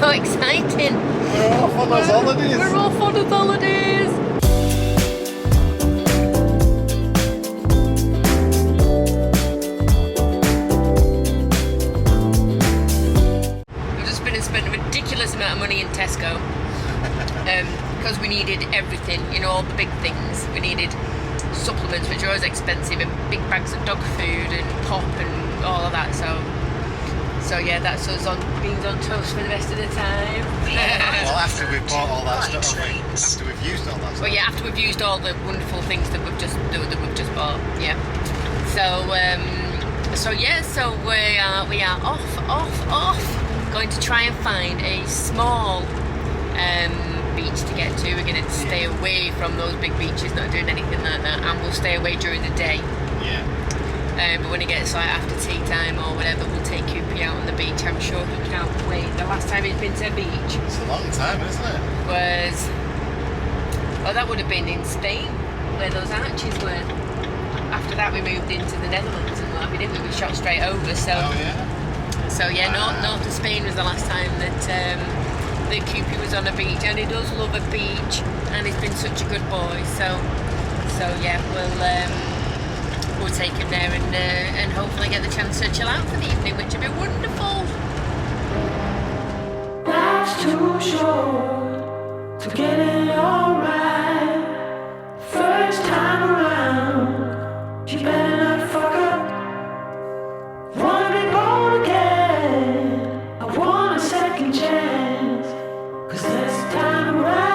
so exciting. We're off on those holidays. We're off on those holidays. We've just been and spent a ridiculous amount of money in Tesco because we needed everything, you know, all the big things. We needed supplements, which are always expensive, and big bags of dog food and pop and all of that. So yeah, that's us on beans on toast for the rest of the time. Well, after we've bought all that stuff, after we've used all that stuff. Well, yeah, after we've used all the wonderful things that we've just bought. Yeah. So we are off. Going to try and find a small beach to get to. We're going to stay away from those big beaches, not doing anything like that, and we'll stay away during the day. Yeah. But when it gets like after tea time or whatever, we'll take Coopy out on the beach. I'm sure he can't wait. The last time he's been to a beach It's a long time, isn't it? that would have been in Spain, where those arches were. After that we moved into the Netherlands and what have you, didn't we? We shot straight over, so... Oh, yeah? So yeah, north to Spain was the last time that Coopy was on a beach, and he does love a beach, and he's been such a good boy. So yeah, we'll take him there and hopefully get the chance to chill out for the evening, which would be wonderful. Life's too short to get it all right. First time around, you better not fuck up. Wanna be born again, I want a second chance, 'cause this time around.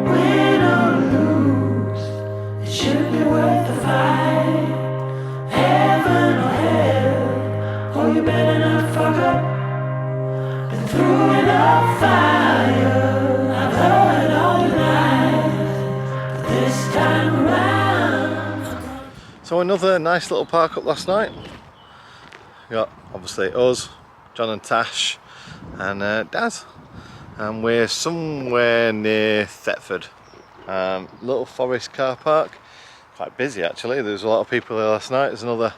Win or lose, it should be worth the fight. Heaven or hell, oh, you better not fuck up. Been through enough fire, I've heard all your lies, but this time around. So another nice little park up last night. We got obviously us, Jon and Tash, and Daz. And we're somewhere near Thetford. Little forest car park. Quite busy actually. There was a lot of people there last night. There's another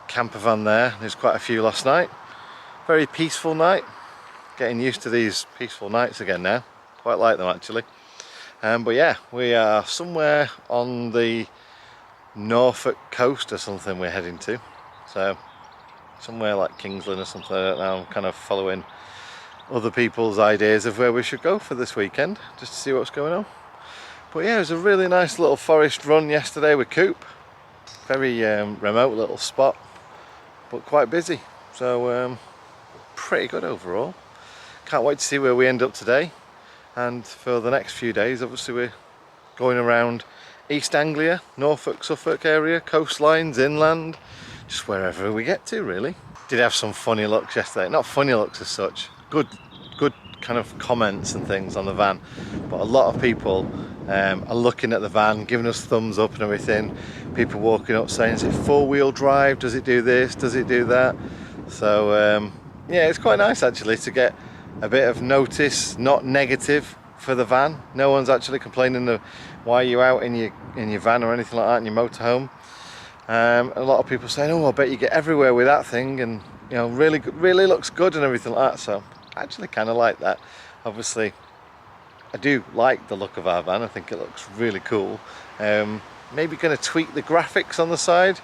camper van there. There's quite a few last night. Very peaceful night. Getting used to these peaceful nights again now. Quite like them actually. But yeah, we are somewhere on the Norfolk coast or something we're heading to. So somewhere like Kingsland or something. I don't know. I'm kind of following other people's ideas of where we should go for this weekend, just to see what's going on. But yeah, it was a really nice little forest run yesterday with Coop. Very remote little spot, but quite busy. So pretty good overall. Can't wait to see where we end up today. And for the next few days, obviously we're going around East Anglia, Norfolk, Suffolk area, coastlines, inland, just wherever we get to really. Did have some funny looks yesterday. Not funny looks as such. Good kind of comments and things on the van, but a lot of people are looking at the van, giving us thumbs up and everything. People walking up saying, is it 4-wheel drive? Does it do this? Does it do that? So yeah, it's quite nice actually to get a bit of notice, not negative for the van. No one's actually complaining of why you're out in your van or anything like that, in your motorhome. A lot of people saying, oh, I bet you get everywhere with that thing, and you know, really looks good and everything like that. So I actually kind of like that. Obviously I do like the look of our van. I think it looks really cool. Maybe going to tweak the graphics on the side,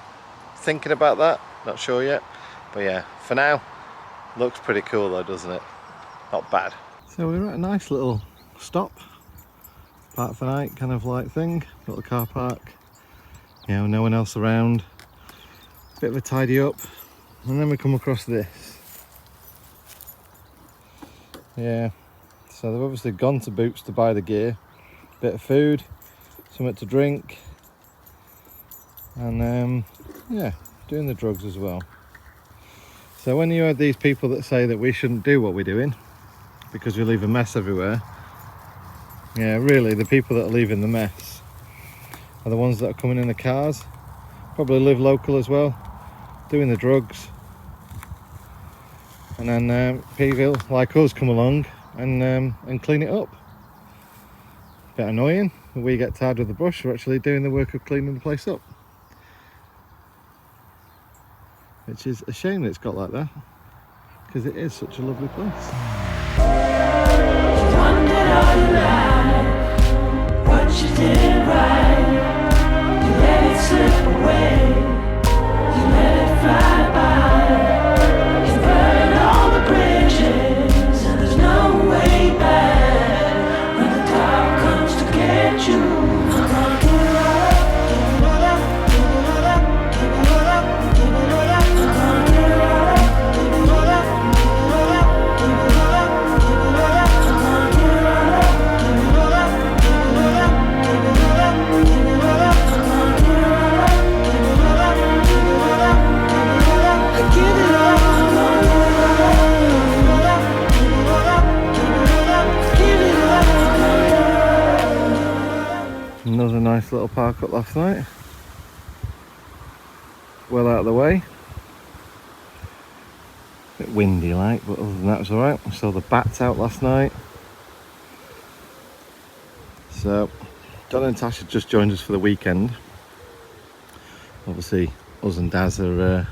thinking about that, not sure yet, but yeah, for now looks pretty cool though, doesn't it? Not bad. So we're at a nice little stop, park for night kind of like thing, little car park, you know, no one else around, bit of a tidy up, and then we come across this. Yeah, so they've obviously gone to Boots to buy the gear, bit of food, something to drink, and yeah, doing the drugs as well. So when you have these people that say that we shouldn't do what we're doing because we leave a mess everywhere, yeah, really the people that are leaving the mess are the ones that are coming in the cars, probably live local as well, doing the drugs. And then people like us come along and clean it up. Bit annoying. When we get tired of the brush, we're actually doing the work of cleaning the place up. Which is a shame that it's got like that, because it is such a lovely place. You wondered all your life what you did right. You let it slip away. You let it fly by. You burned all the bridges, and there's no way back. When the dark comes to get you, I'm gonna give it all up, give it all up, give it all up, give it all up, give it all up. I'm gonna give it all up, give it all up, give it all up, give it all up, give it all up. I'm gonna give it all up, give it all up, give it all up, give it all up, give it all up. I'm gonna give it all up, give it all up, give it all up, give it all up. I give it all up. I'm gonna give it all up, give it all up, give it all up, give it all up. Give it all up. I'm gonna give it all up. Another nice little park up last night. Well out of the way. Bit windy like, but other than that it was alright. I saw the bats out last night. So, Jon and Tash had just joined us for the weekend. Obviously, us and Daz are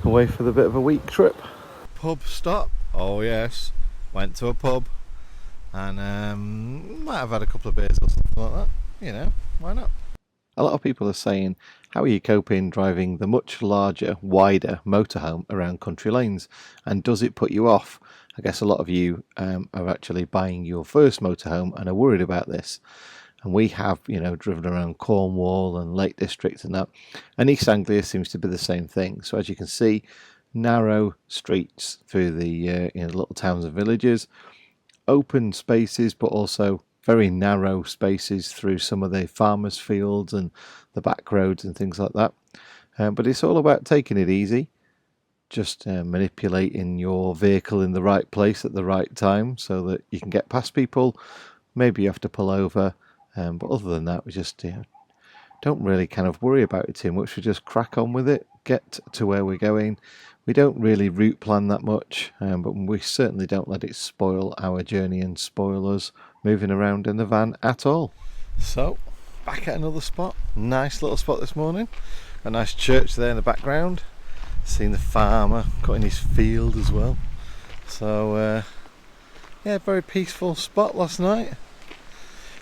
away for the bit of a week trip. Pub stop. Oh yes, went to a pub and might have had a couple of beers or something like that. You know, why not? A lot of people are saying, how are you coping driving the much larger, wider motorhome around country lanes? And does it put you off? I guess a lot of you are actually buying your first motorhome and are worried about this. And we have, you know, driven around Cornwall and Lake District and that. And East Anglia seems to be the same thing. So as you can see, narrow streets through the little towns and villages, open spaces, but also very narrow spaces through some of the farmers' fields and the back roads and things like that. But it's all about taking it easy, just manipulating your vehicle in the right place at the right time so that you can get past people. Maybe you have to pull over, but other than that, we just don't really kind of worry about it too much. We just crack on with it, get to where we're going. We don't really route plan that much, but we certainly don't let it spoil our journey and spoil us moving around in the van at all. So, back at another spot. Nice little spot this morning. A nice church there in the background. Seeing the farmer cutting his field as well. So, yeah, very peaceful spot last night.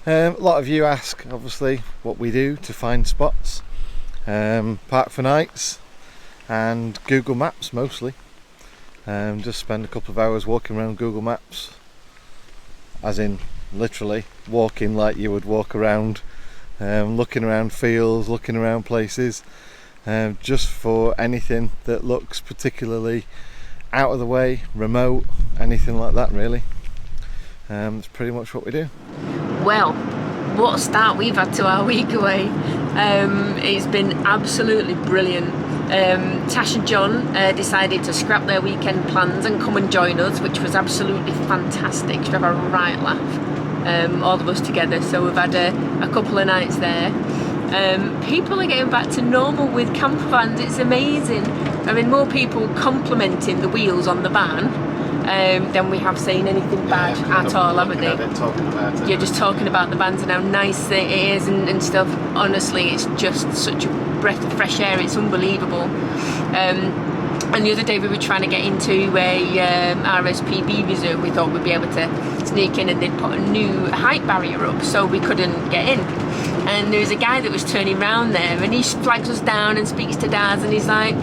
A lot of you ask, obviously, what we do to find spots. Park for nights and Google Maps mostly. Just spend a couple of hours walking around Google Maps, as in literally walking like you would walk around, looking around fields, looking around places, just for anything that looks particularly out of the way, remote, anything like that really. That's pretty much what we do. Well, what a start we've had to our week away. It's been absolutely brilliant. Tash and Jon decided to scrap their weekend plans and come and join us, which was absolutely fantastic. We have a right laugh, all of us together. So we've had a couple of nights there. People are getting back to normal with camper vans. It's amazing. I mean, more people complimenting the wheels on the van than we have seen anything bad at all, haven't they? You're just talking about the vans and how nice it is and stuff. Honestly, it's just such a breath of fresh air. It's unbelievable. And the other day we were trying to get into a RSPB reserve. We thought we'd be able to sneak in, and they'd put a new height barrier up, so we couldn't get in. And there was a guy that was turning round there, and he flags us down and speaks to Daz, and he's like,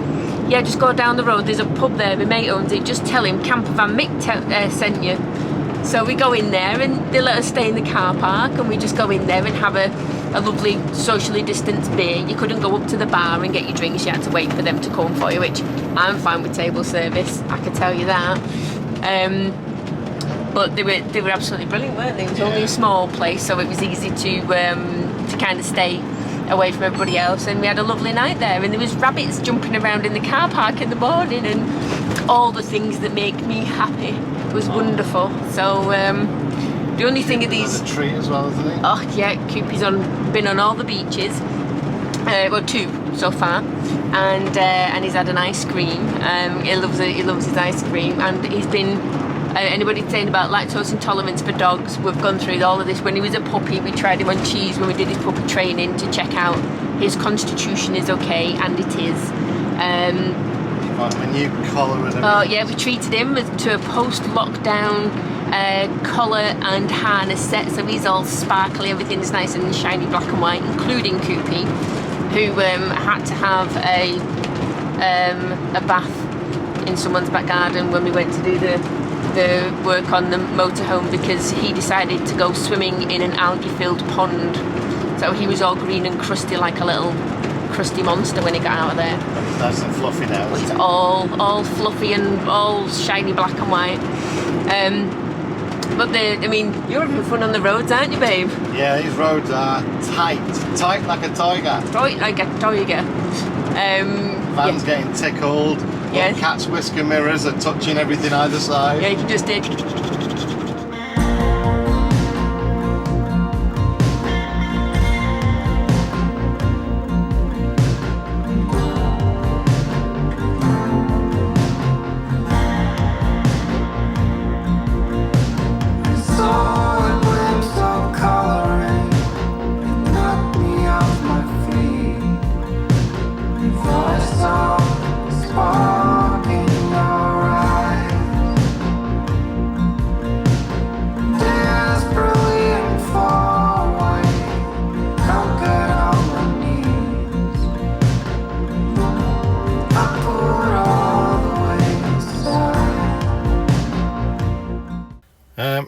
yeah, just go down the road, there's a pub there, my mate owns it, just tell him Camper Van Mick sent you. So we go in there and they let us stay in the car park, and we just go in there and have a lovely socially distanced beer. You couldn't go up to the bar and get your drinks, you had to wait for them to come for you, which I'm fine with table service, I can tell you that. But they were absolutely brilliant, weren't they? It was only a small place, so it was easy to kind of stay away from everybody else, and we had a lovely night there, and there was rabbits jumping around in the car park in the morning and all the things that make me happy. It was wonderful. So the only thing of these a treat as well, isn't he? Oh yeah, Coopy's been on all the beaches, well, 2 so far, and he's had an ice cream. He loves his ice cream, and he's been Anybody saying about lactose intolerance for dogs, we've gone through all of this. When he was a puppy, we tried him on cheese when we did his puppy training to check out his constitution is okay, and it is. A new collar and everything. Oh yeah, we treated him to a post-lockdown collar and harness set, so he's all sparkly, everything's nice and shiny black and white, including Koopy, who had to have a bath in someone's back garden when we went to do the work on the motorhome, because he decided to go swimming in an algae-filled pond. So he was all green and crusty like a little crusty monster when he got out of there. It's nice and fluffy now. It's all fluffy and all shiny black and white. But you're having fun on the roads, aren't you, babe? Yeah, these roads are tight like a tiger. Tight like a tiger. Van's getting tickled. Yeah. Cat's whisker mirrors are touching everything either side. Yeah, you can just do.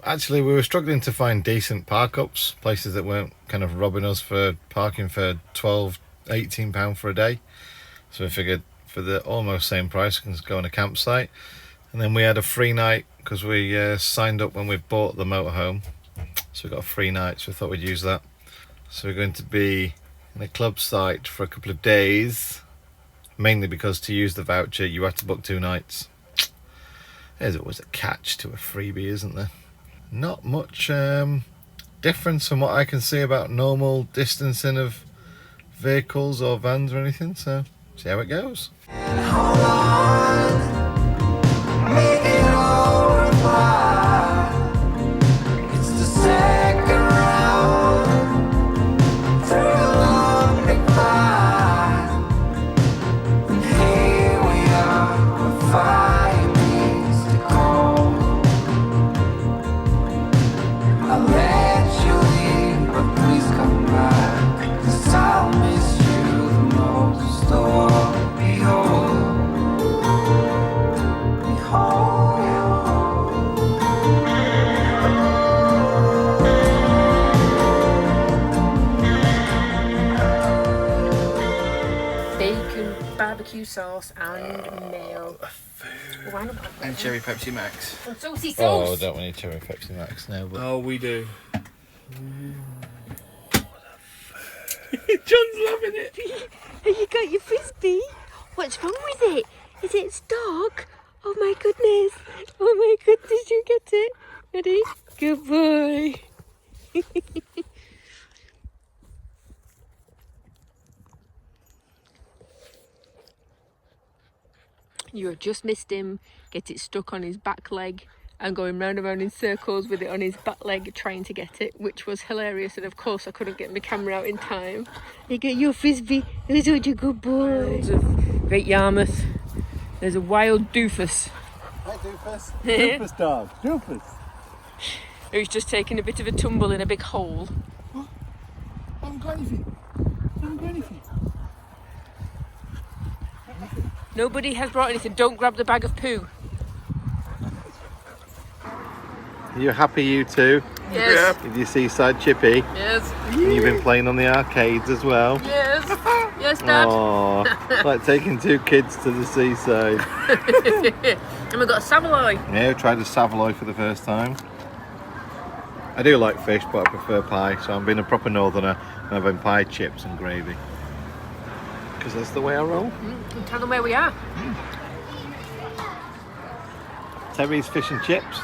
Actually, we were struggling to find decent park-ups, places that weren't kind of robbing us for parking for £12, £18 for a day. So we figured for the almost same price, we can just go on a campsite. And then we had a free night because we signed up when we bought the motorhome. So we got a free night, so we thought we'd use that. So we're going to be in a club site for a couple of days, mainly because to use the voucher you have to book 2 nights. There's always a catch to a freebie, isn't there? Not much difference from what I can see about normal distancing of vehicles or vans or anything, so see how it goes. Barbecue sauce and mayo. Why not? And cherry Pepsi Max. And saucy sauce. Oh, don't we need cherry Pepsi Max now? But Oh, we do. John's loving it. Have you got your frisbee? What's wrong with it? Is it stuck? Oh my goodness. Oh my goodness, you get it. Ready? Good boy. You have just missed him get it stuck on his back leg and going round and round in circles with it on his back leg trying to get it, which was hilarious, and of course I couldn't get my camera out in time. You get your frisbee. There's such a good boy. Great Yarmouth. There's a wild doofus. Hi Doofus. Doofus dog. Doofus. Who's just taking a bit of a tumble in a big hole. I haven't got anything. Nobody has brought anything. Don't grab the bag of poo. Are you happy, you two? Yes. With your seaside chippy? Yes. And you've been playing on the arcades as well? Yes. Yes, Dad. Oh, like taking 2 kids to the seaside. And we've got a Savoy. Yeah, we tried a Savoy for the first time. I do like fish, but I prefer pie, so I'm being a proper northerner and having pie, chips and gravy. Because that's the way I roll. And tell them where we are. Terry's Fish and Chips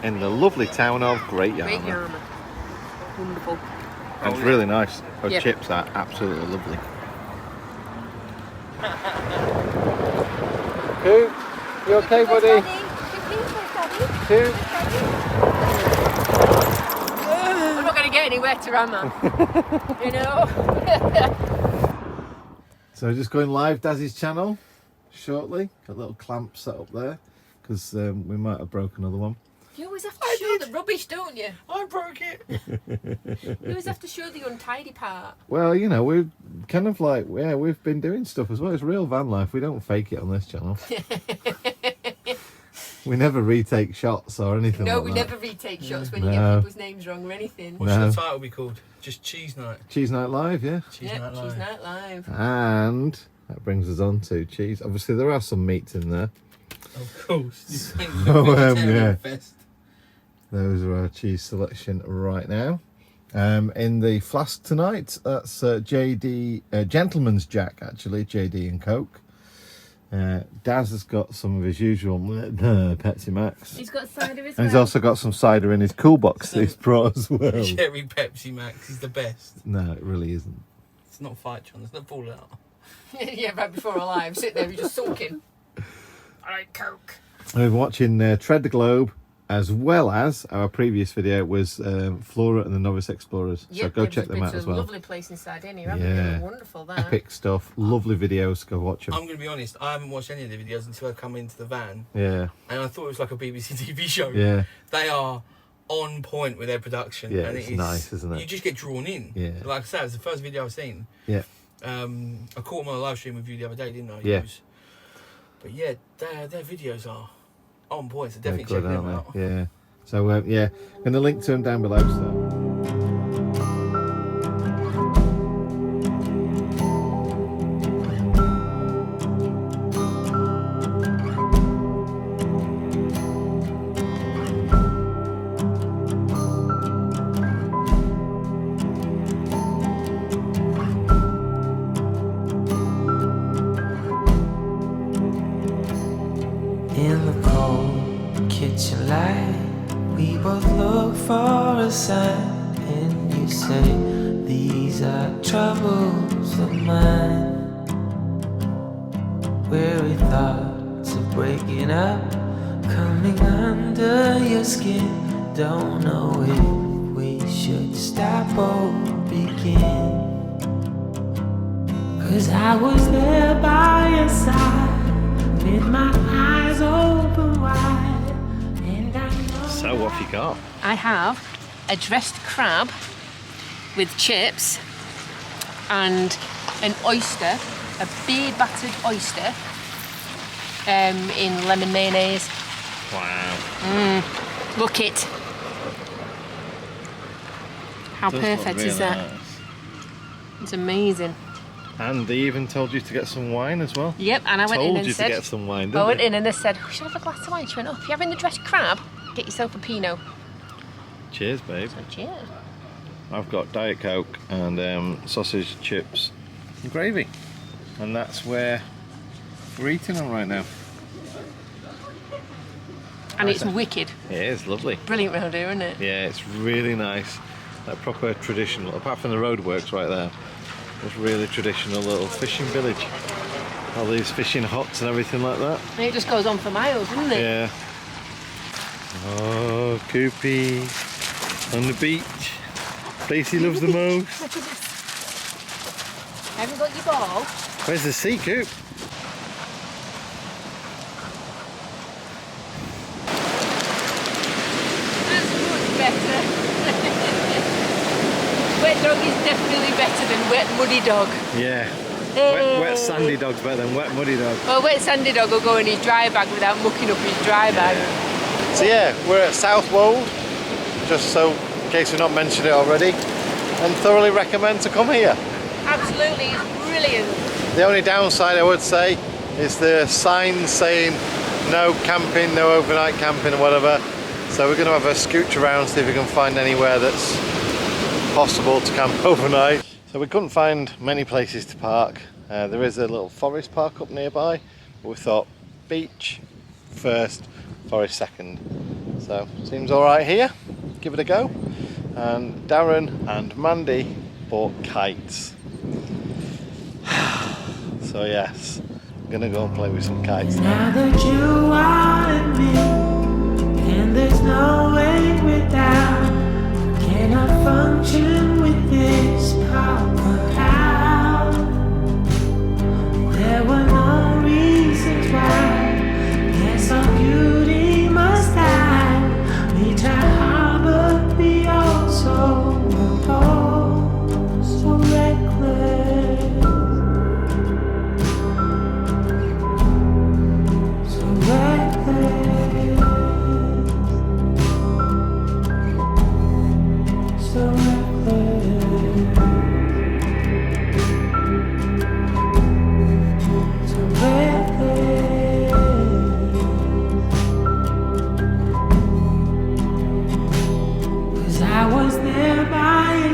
in the lovely town of Great Yarmouth. Great Yarmouth. Wonderful. And it's really nice. Those Yeah. chips are absolutely lovely. Who? You okay, buddy? Coop. I'm not going to get any wetter, am I? You know? So just going live Dazzy's channel shortly. Got a little clamp set up there because we might have broke another one. You always have to show the rubbish, don't you? I broke it. You always have to show the untidy part. Well, you know, we're kind of like, yeah, we've been doing stuff as well. It's real van life. We don't fake it on this channel. We never retake shots or anything No, like we that. never retake shots when you get people's names wrong or anything. What should the title be called? Just Cheese Night. Cheese Night Live, yeah. Cheese Yeah, Night Live. Cheese Night Live. And that brings us on to cheese. Obviously, there are some meats in there. Of course. Yeah. Fest. Those are our cheese selection right now. In the flask tonight, that's JD, Gentleman's Jack, actually, JD and Coke. Daz has got some of his usual Pepsi Max. He's got cider as And he's well. also got some cider in his cool box that he's brought as well. Cherry Pepsi Max is the best. No, it really isn't. It's not fight, John. It's not pull out. Yeah, right before our live. Sit there, we're just sulking. I like Coke. I've been watching Tread the Globe, as well as our previous video was Flora and the Novice Explorers. So go check them out as well. Lovely place in Sardinia, haven't Yeah. you? Wonderful there. Epic stuff, lovely videos. Go watch them. I'm going to be honest, I haven't watched any of the videos until I come into the van. Yeah, And I thought it was like a BBC TV show. yeah, They are on point with their production. Yeah, and it's nice, isn't it? You just get drawn in. Yeah. Like I said, it's the first video I've seen. yeah. I caught them on a live stream with you the other day, didn't I? Yeah. But yeah, their videos are on point, so They're definitely good, check them aren't out. they? Yeah. So yeah, going to link to them down below. So. In the cold kitchen light, we both look for a sign, and you say, these are troubles of mine. Weary thoughts of breaking up, coming under your skin. Don't know if we should stop or begin. 'Cause I was there by your side, with my eyes open wide, and I know. So what have you got? I have a dressed crab with chips and an oyster, a beer battered oyster in lemon mayonnaise. Wow. Look it. How perfect is that? It's amazing. And they even told you to get some wine as well. Yep, and I went in Told and you said, to get some wine, didn't I went they? in and they said, we should have a glass of wine. She went, oh, if you're having the dressed crab, get yourself a Pinot. Cheers, babe. So cheers. I've got Diet Coke and sausage, chips and gravy. And that's where we're eating them right now. And it's wicked. It is lovely. Brilliant round here, isn't it? Yeah, it's really nice. Like proper traditional, apart from the roadworks right there. It's really traditional little fishing village. All these fishing huts and everything like that. And it just goes on for miles, doesn't it? Yeah. Oh, Koopy on the beach. Place he loves the most. Haven't got your ball. Where's the sea, Coop? That's much better. Wet dog is definitely better than wet muddy dog. Yeah. Wet sandy dog's better than wet muddy dog. Well, wet sandy dog will go in his dry bag without mucking up his dry bag. So yeah, we're at Southwold, just so in case we've not mentioned it already, and thoroughly recommend to come here. Absolutely, it's brilliant. The only downside I would say is the sign saying no camping, no overnight camping or whatever. So we're going to have a scooch around, see if we can find anywhere that's possible to camp overnight. So we couldn't find many places to park. There is a little forest park up nearby, but we thought beach first, forest second. So seems all right here. Give it a go. And Darran and Mandy bought kites. So yes, I'm gonna go and play with some kites now. Now that you are in me, and the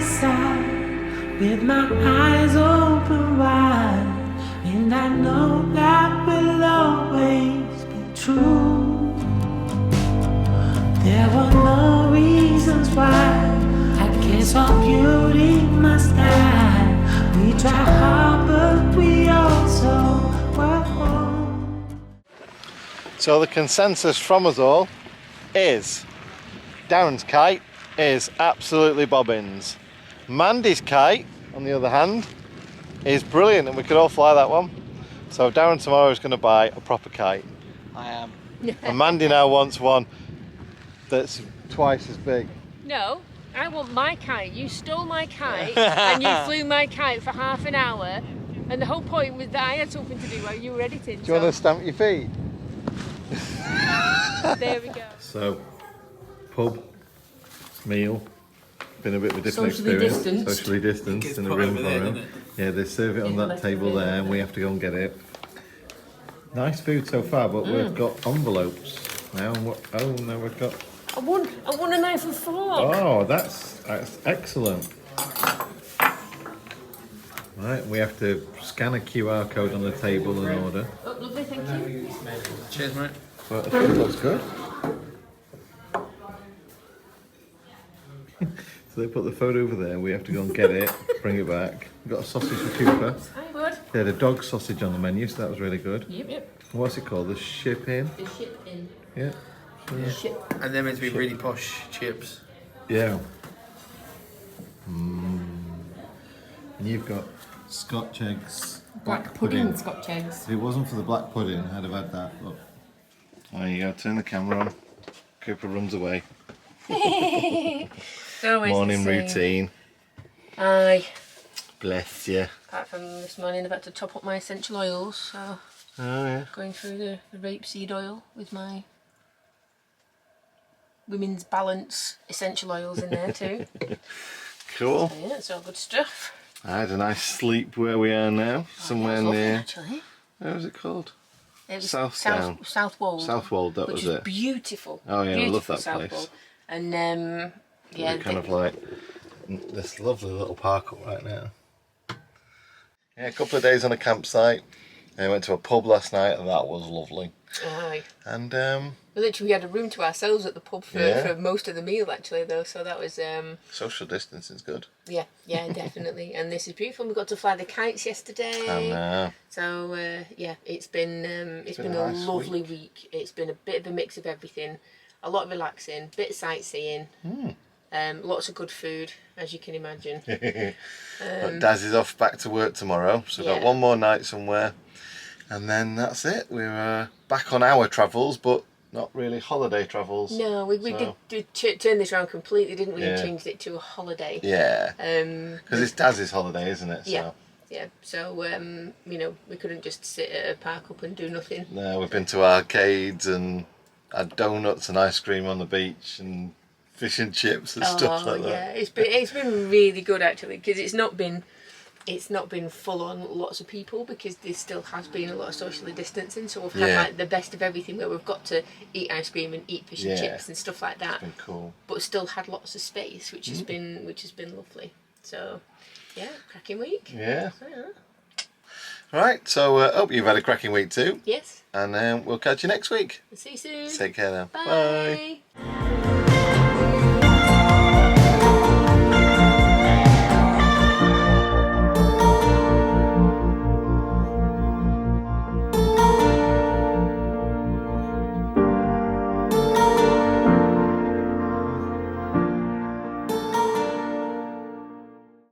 seaside with my eyes open wide, and I know that will always be true. There were no reasons why. I guess all beauty must die. We try hard, but we also were home. So the consensus from us all is Darren's kite is absolutely bobbins. Mandy's kite, on the other hand, is brilliant, and we could all fly that one. So Darren tomorrow is going to buy a proper kite. I am. And Mandy now wants one that's twice as big. No, I want my kite. You stole my kite and you flew my kite for half an hour, and the whole point was that I had something to do while you were editing. Do you want to stamp your feet? There we go. So, pub, meal, been a bit of a different Socially experience. distanced. Socially distanced in a room for him. Yeah, they serve it on that table there, and we have to go and get it. Nice food so far, but we've got envelopes now. Oh no, we've got. I want a knife and fork. Oh, that's excellent. Right, we have to scan a QR code on the table and order. Oh, lovely, thank you. Cheers, mate. Well, the food looks good. So they put the phone over there, we have to go and get it, bring it back. We've got a sausage for Cooper. Hi, bud. They had a dog sausage on the menu, so that was really good. Yep. What's it called? The ship in? The ship in. Yeah. Ship. And they're meant to be really posh chips. Yeah. And you've got Scotch eggs. Black pudding Scotch eggs. If it wasn't for the black pudding, I'd have had that. Look. There you go, turn the camera on. Cooper runs away. Morning routine. Aye. Bless you. Apart from this morning, I've had to top up my essential oils, so Oh yeah. going through the rapeseed oil with my Women's Balance essential oils in there too. Cool. So yeah, it's all good stuff. I had a nice sleep where we are now, somewhere It was lovely, near. actually. Where was it called? It was Southdown. Southwold. Southwold, that which was it. Beautiful. Oh yeah, I love Beautiful that Southwold. place. And yeah, We're kind of like this lovely little park up right now. Yeah, a couple of days on a campsite. I went to a pub last night, and that was lovely. aye. And We literally had a room to ourselves at the pub for most of the meal, actually, though. So that was social distancing's good. yeah, definitely. And this is beautiful. We got to fly the kites yesterday. And So yeah, it's been a nice lovely week. It's been a bit of a mix of everything. A lot of relaxing, bit of sightseeing, lots of good food, as you can imagine. but Daz is off back to work tomorrow, so we've got Yeah. one more night somewhere, and then that's it. We're back on our travels, but not really holiday travels. No, we So- did turn this around completely, didn't we? And Yeah. changed it to a holiday. Yeah, Um, because it's Daz's holiday, isn't it? So. Yeah. yeah. So you know, we couldn't just sit at a park up and do nothing. No, we've been to arcades and had donuts and ice cream on the beach and fish and chips and stuff like yeah, that. it's been really good actually, because it's not been full on lots of people, because there still has been a lot of socially distancing, so we've had Yeah. like the best of everything, where we've got to eat ice cream and eat fish and Yeah. chips and stuff like that, Been cool. but still had lots of space, which has been lovely. So yeah, cracking week. Yeah. So, yeah. Right, so hope you've had a cracking week too, Yes, and we'll catch you next week. see you soon. Take care now. Bye. Bye.